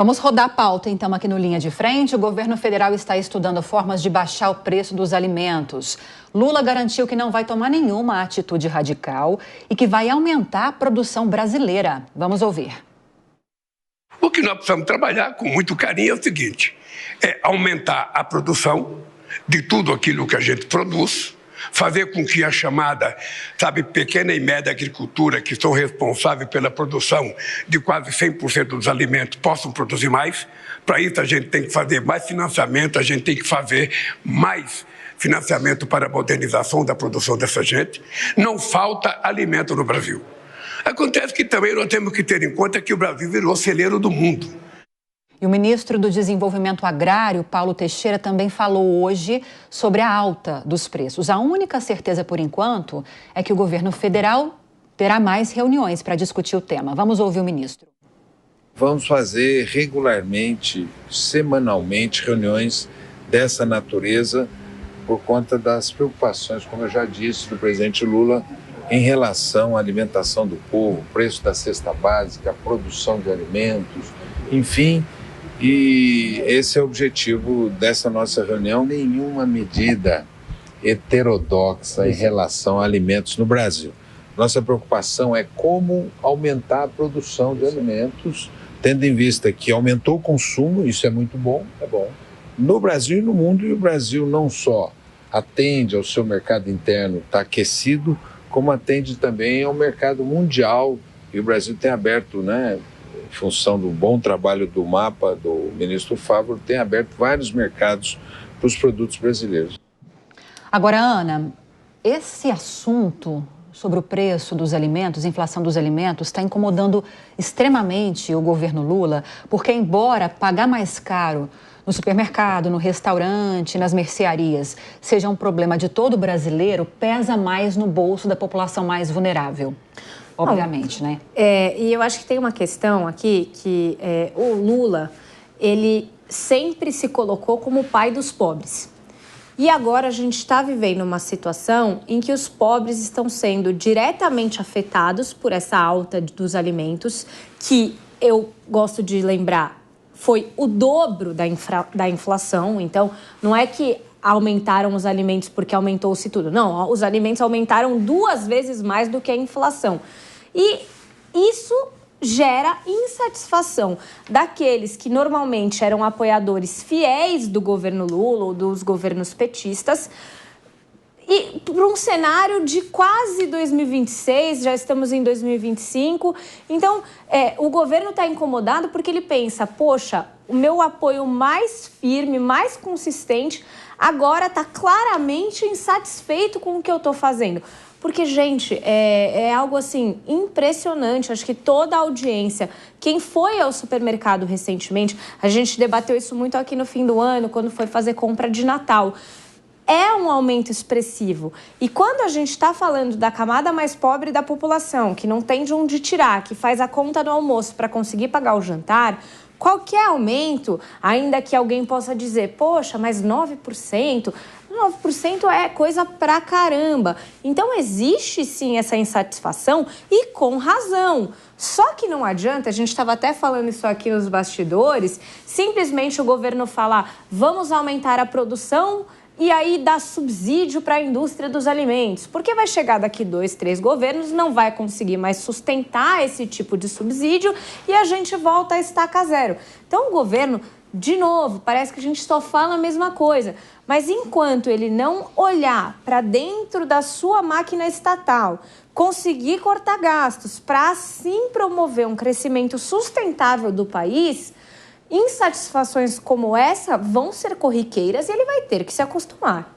Vamos rodar a pauta, então, aqui no Linha de Frente. O governo federal está estudando formas de baixar o preço dos alimentos. Lula garantiu que não vai tomar nenhuma atitude radical e que vai aumentar a produção brasileira. Vamos ouvir. O que nós precisamos trabalhar com muito carinho é o seguinte: é aumentar a produção de tudo aquilo que a gente produz, fazer com que a chamada, pequena e média agricultura, que são responsáveis pela produção de quase 100% dos alimentos, possam produzir mais. Para isso, a gente tem que fazer mais financiamento, a gente tem que fazer mais financiamento para a modernização da produção dessa gente. Não falta alimento no Brasil. Acontece que também nós temos que ter em conta que o Brasil virou celeiro do mundo. E o ministro do Desenvolvimento Agrário, Paulo Teixeira, também falou hoje sobre a alta dos preços. A única certeza, por enquanto, é que o governo federal terá mais reuniões para discutir o tema. Vamos ouvir o ministro. Vamos fazer regularmente, semanalmente, reuniões dessa natureza por conta das preocupações, como eu já disse, do presidente Lula em relação à alimentação do povo, preço da cesta básica, produção de alimentos, enfim. E esse é o objetivo dessa nossa reunião. Nenhuma medida heterodoxa em relação a alimentos no Brasil. Nossa preocupação é como aumentar a produção de alimentos, tendo em vista que aumentou o consumo, isso é muito bom, no Brasil e no mundo. E o Brasil não só atende ao seu mercado interno, está aquecido, como atende também ao mercado mundial. E o Brasil tem aberto, em função do bom trabalho do mapa do ministro Fávaro, tem aberto vários mercados para os produtos brasileiros. Agora, Ana, esse assunto sobre o preço dos alimentos, inflação dos alimentos, está incomodando extremamente o governo Lula, porque embora pagar mais caro no supermercado, no restaurante, nas mercearias, seja um problema de todo brasileiro, pesa mais no bolso da população mais vulnerável. Obviamente, né? E eu acho que tem uma questão aqui que o Lula, ele sempre se colocou como o pai dos pobres. E agora a gente está vivendo uma situação em que os pobres estão sendo diretamente afetados por essa alta dos alimentos, que eu gosto de lembrar, foi o dobro da inflação. Então, não é que aumentaram os alimentos porque aumentou-se tudo. Não, os alimentos aumentaram 2 vezes mais do que a inflação. E isso gera insatisfação daqueles que normalmente eram apoiadores fiéis do governo Lula ou dos governos petistas. E para um cenário de quase 2026, já estamos em 2025, então o governo está incomodado porque ele pensa, poxa, o meu apoio mais firme, mais consistente, agora está claramente insatisfeito com o que eu estou fazendo. Porque, gente, é algo assim impressionante. Acho que toda a audiência, quem foi ao supermercado recentemente, a gente debateu isso muito aqui no fim do ano, quando foi fazer compra de Natal. É um aumento expressivo. E quando a gente está falando da camada mais pobre da população, que não tem de onde tirar, que faz a conta do almoço para conseguir pagar o jantar, qualquer aumento, ainda que alguém possa dizer, poxa, mas 9%... 9% é coisa pra caramba. Então, existe sim essa insatisfação e com razão. Só que não adianta, a gente estava até falando isso aqui nos bastidores, simplesmente o governo falar, vamos aumentar a produção e aí dar subsídio para a indústria dos alimentos. Porque vai chegar daqui 2, 3 governos, não vai conseguir mais sustentar esse tipo de subsídio e a gente volta a estaca zero. Então, o governo, de novo, parece que a gente só fala a mesma coisa. Mas enquanto ele não olhar para dentro da sua máquina estatal, conseguir cortar gastos para assim promover um crescimento sustentável do país, insatisfações como essa vão ser corriqueiras e ele vai ter que se acostumar.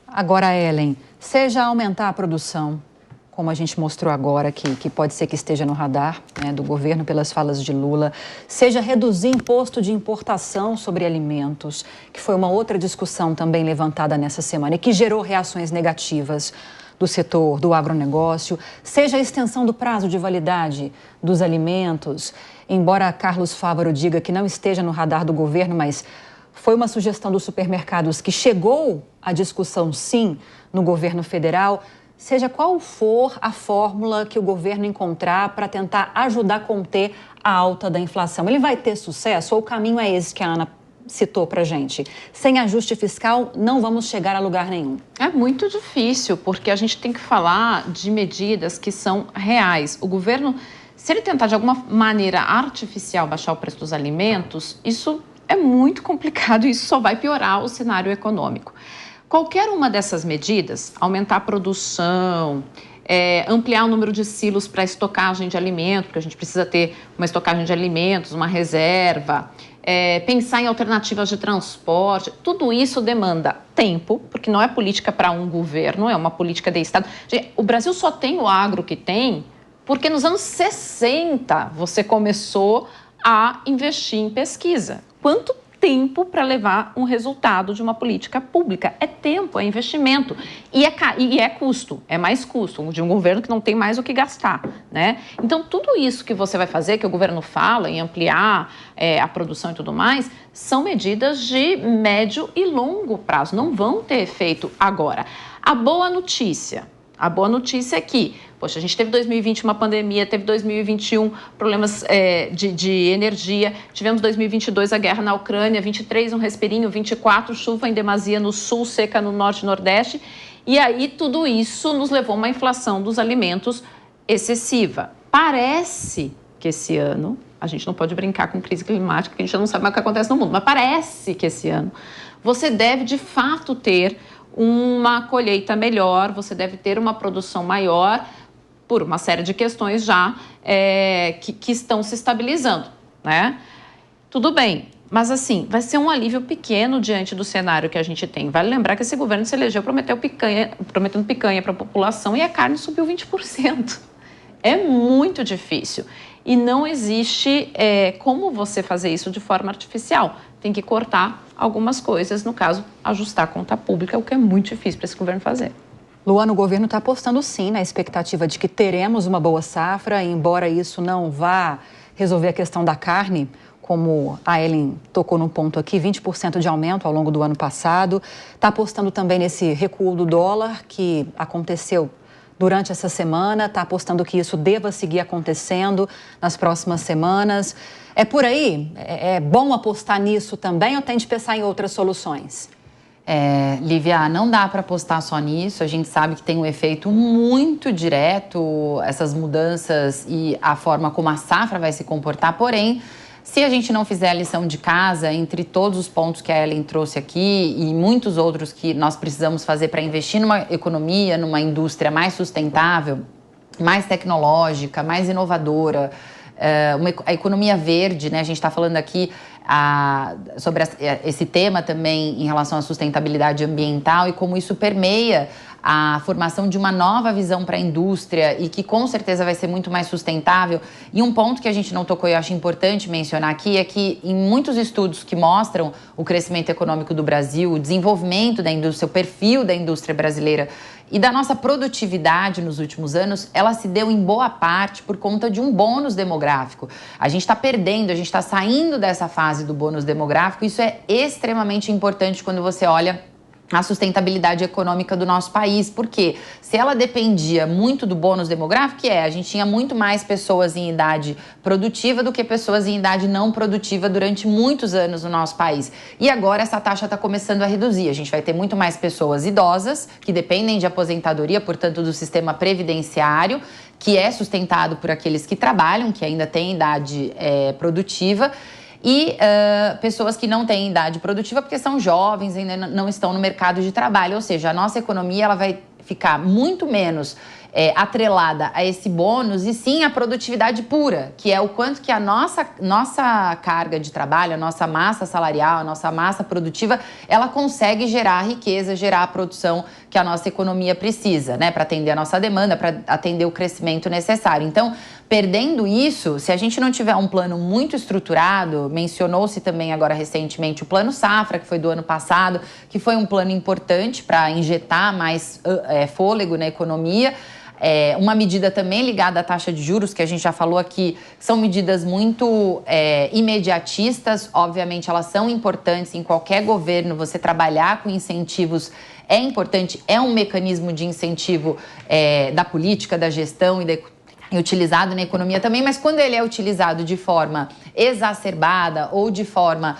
Agora, Ellen, seja aumentar a produção, como a gente mostrou agora, que pode ser que esteja no radar, né, do governo pelas falas de Lula, seja reduzir imposto de importação sobre alimentos, que foi uma outra discussão também levantada nessa semana e que gerou reações negativas do setor do agronegócio, seja a extensão do prazo de validade dos alimentos, embora Carlos Fávaro diga que não esteja no radar do governo, mas foi uma sugestão dos supermercados que chegou à discussão, sim, no governo federal. seja qual for a fórmula que o governo encontrar para tentar ajudar a conter a alta da inflação, ele vai ter sucesso ou o caminho é esse que a Ana citou para a gente? Sem ajuste fiscal, não vamos chegar a lugar nenhum. É muito difícil, porque a gente tem que falar de medidas que são reais. O governo, se ele tentar de alguma maneira artificial baixar o preço dos alimentos, isso é muito complicado e isso só vai piorar o cenário econômico. Qualquer uma dessas medidas, aumentar a produção, ampliar o número de silos para estocagem de alimentos, porque a gente precisa ter uma estocagem de alimentos, uma reserva, pensar em alternativas de transporte, tudo isso demanda tempo, porque não é política para um governo, é uma política de Estado. O Brasil só tem o agro que tem porque nos anos 60 você começou a investir em pesquisa. Quanto tempo para levar um resultado de uma política pública? É tempo, é investimento e é custo, é mais custo de um governo que não tem mais o que gastar, né? Então, tudo isso que você vai fazer, que o governo fala em ampliar a produção e tudo mais, são medidas de médio e longo prazo, não vão ter efeito agora. A boa notícia é que, poxa, a gente teve 2020 uma pandemia, teve 2021 problemas de energia, tivemos 2022 a guerra na Ucrânia, 23 um respirinho, 24 chuva em demasia no sul, seca no norte e nordeste, e aí tudo isso nos levou a uma inflação dos alimentos excessiva. Parece que esse ano, a gente não pode brincar com crise climática, porque a gente não sabe mais o que acontece no mundo, mas parece que esse ano você deve de fato ter uma colheita melhor, você deve ter uma produção maior por uma série de questões já que estão se estabilizando, né? Tudo bem, mas assim, vai ser um alívio pequeno diante do cenário que a gente tem. Vale lembrar que esse governo se elegeu prometendo picanha para a população e a carne subiu 20%. É muito difícil e não existe como você fazer isso de forma artificial. Tem que cortar algumas coisas, no caso, ajustar a conta pública, o que é muito difícil para esse governo fazer. Luana, o governo está apostando sim na expectativa de que teremos uma boa safra, e embora isso não vá resolver a questão da carne, como a Ellen tocou num ponto aqui, 20% de aumento ao longo do ano passado. Está apostando também nesse recuo do dólar que aconteceu durante essa semana, está apostando que isso deva seguir acontecendo nas próximas semanas. É por aí? É bom apostar nisso também ou tem de pensar em outras soluções? Lívia, não dá para apostar só nisso. A gente sabe que tem um efeito muito direto, essas mudanças e a forma como a safra vai se comportar. Porém, se a gente não fizer a lição de casa, entre todos os pontos que a Ellen trouxe aqui e muitos outros que nós precisamos fazer para investir numa economia, numa indústria mais sustentável, mais tecnológica, mais inovadora, a economia verde, né? A gente está falando aqui sobre esse tema também em relação à sustentabilidade ambiental e como isso permeia a formação de uma nova visão para a indústria e que com certeza vai ser muito mais sustentável. E um ponto que a gente não tocou e eu acho importante mencionar aqui é que em muitos estudos que mostram o crescimento econômico do Brasil, o desenvolvimento da indústria, o perfil da indústria brasileira e da nossa produtividade nos últimos anos, ela se deu em boa parte por conta de um bônus demográfico. A gente está perdendo, a gente está saindo dessa fase do bônus demográfico. Isso é extremamente importante quando você olha a sustentabilidade econômica do nosso país, porque se ela dependia muito do bônus demográfico, a gente tinha muito mais pessoas em idade produtiva do que pessoas em idade não produtiva durante muitos anos no nosso país. E agora essa taxa está começando a reduzir. A gente vai ter muito mais pessoas idosas que dependem de aposentadoria, portanto, do sistema previdenciário, que é sustentado por aqueles que trabalham, que ainda têm idade produtiva, e pessoas que não têm idade produtiva porque são jovens, ainda não estão no mercado de trabalho. Ou seja, a nossa economia ela vai ficar muito menos atrelada a esse bônus e sim a produtividade pura, que é o quanto que a nossa carga de trabalho, a nossa massa salarial, a nossa massa produtiva, ela consegue gerar riqueza, gerar a produção que a nossa economia precisa, né, para atender a nossa demanda, para atender o crescimento necessário. Então, perdendo isso, se a gente não tiver um plano muito estruturado, mencionou-se também agora recentemente o Plano Safra, que foi do ano passado, que foi um plano importante para injetar mais fôlego na economia, Uma medida também ligada à taxa de juros, que a gente já falou aqui, são medidas muito imediatistas. Obviamente, elas são importantes em qualquer governo. Você trabalhar com incentivos é importante, é um mecanismo de incentivo da política, da gestão e utilizado na economia também, mas quando ele é utilizado de forma exacerbada ou de forma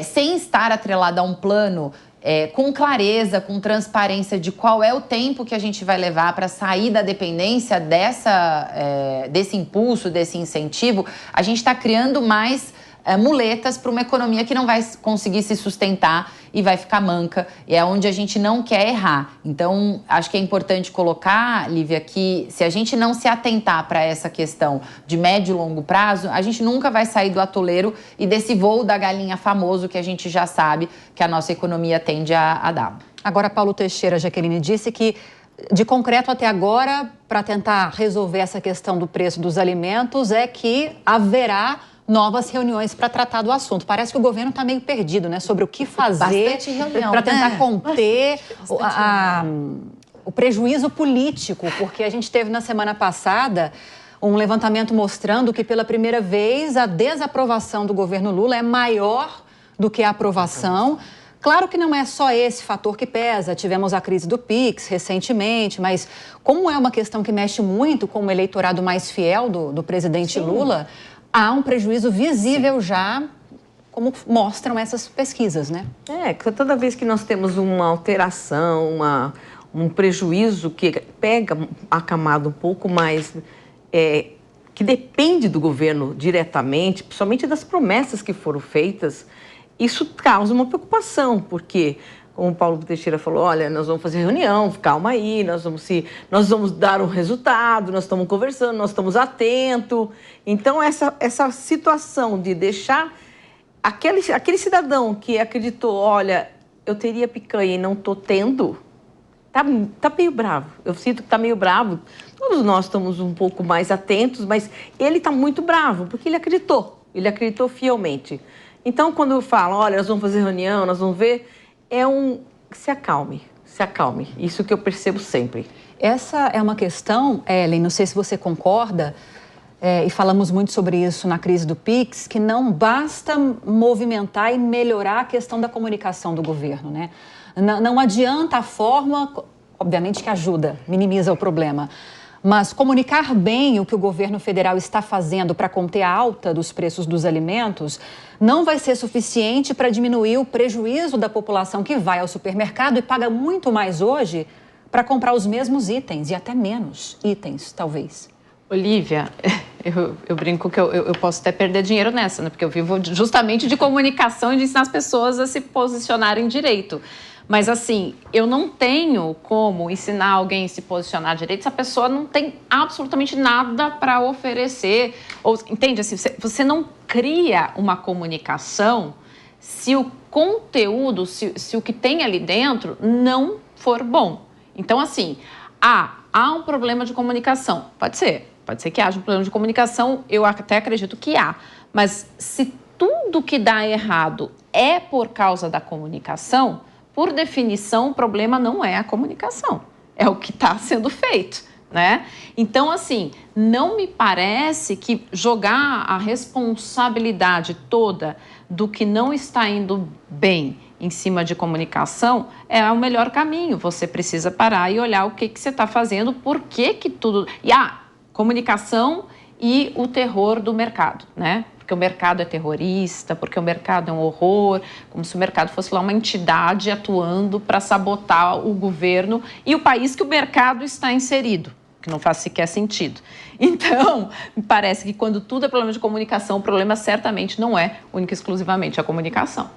sem estar atrelado a um plano com clareza, com transparência de qual é o tempo que a gente vai levar para sair da dependência desse impulso, desse incentivo, a gente está criando mais muletas para uma economia que não vai conseguir se sustentar e vai ficar manca, e é onde a gente não quer errar. Então, acho que é importante colocar, Lívia, que se a gente não se atentar para essa questão de médio e longo prazo, a gente nunca vai sair do atoleiro e desse voo da galinha famoso que a gente já sabe que a nossa economia tende a dar. Agora, Paulo Teixeira, Jaqueline, disse que, de concreto até agora, para tentar resolver essa questão do preço dos alimentos, é que haverá novas reuniões para tratar do assunto. Parece que o governo está meio perdido, né? Sobre o que fazer para tentar conter o prejuízo político, porque a gente teve na semana passada um levantamento mostrando que, pela primeira vez, a desaprovação do governo Lula é maior do que a aprovação. Claro que não é só esse fator que pesa. Tivemos a crise do Pix recentemente, mas como é uma questão que mexe muito com o eleitorado mais fiel do presidente Lula, há um prejuízo visível já, como mostram essas pesquisas, né? Toda vez que nós temos uma alteração, um prejuízo que pega a camada um pouco mais, que depende do governo diretamente, principalmente das promessas que foram feitas, isso causa uma preocupação, porque, como o Paulo Teixeira falou, olha, nós vamos fazer reunião, calma aí, nós vamos dar um resultado, nós estamos conversando, nós estamos atentos. Então, essa situação de deixar aquele cidadão que acreditou, olha, eu teria picanha e não estou tendo, tá meio bravo. Eu sinto que está meio bravo. Todos nós estamos um pouco mais atentos, mas ele está muito bravo, porque ele acreditou fielmente. Então, quando eu falo, olha, nós vamos fazer reunião, nós vamos ver, se acalme. Isso que eu percebo sempre. Essa é uma questão, Ellen, não sei se você concorda, e falamos muito sobre isso na crise do Pix, que não basta movimentar e melhorar a questão da comunicação do governo, né? Não adianta a forma, obviamente que ajuda, minimiza o problema, mas comunicar bem o que o governo federal está fazendo para conter a alta dos preços dos alimentos não vai ser suficiente para diminuir o prejuízo da população que vai ao supermercado e paga muito mais hoje para comprar os mesmos itens e até menos itens, talvez. Olívia, eu brinco que eu posso até perder dinheiro nessa, né? Porque eu vivo justamente de comunicação e de ensinar as pessoas a se posicionarem direito. Mas, assim, eu não tenho como ensinar alguém a se posicionar direito se a pessoa não tem absolutamente nada para oferecer. Entende? Assim, você não cria uma comunicação se o conteúdo, se o que tem ali dentro não for bom. Então, assim, há um problema de comunicação. Pode ser que haja um problema de comunicação, eu até acredito que há. Mas se tudo que dá errado é por causa da comunicação, por definição, o problema não é a comunicação, é o que está sendo feito, né? Então, assim, não me parece que jogar a responsabilidade toda do que não está indo bem em cima de comunicação é o melhor caminho. Você precisa parar e olhar o que você está fazendo, por que tudo... E comunicação e o terror do mercado, né? Porque o mercado é terrorista, porque o mercado é um horror, como se o mercado fosse lá uma entidade atuando para sabotar o governo e o país que o mercado está inserido, que não faz sequer sentido. Então, me parece que quando tudo é problema de comunicação, o problema certamente não é única e exclusivamente a comunicação.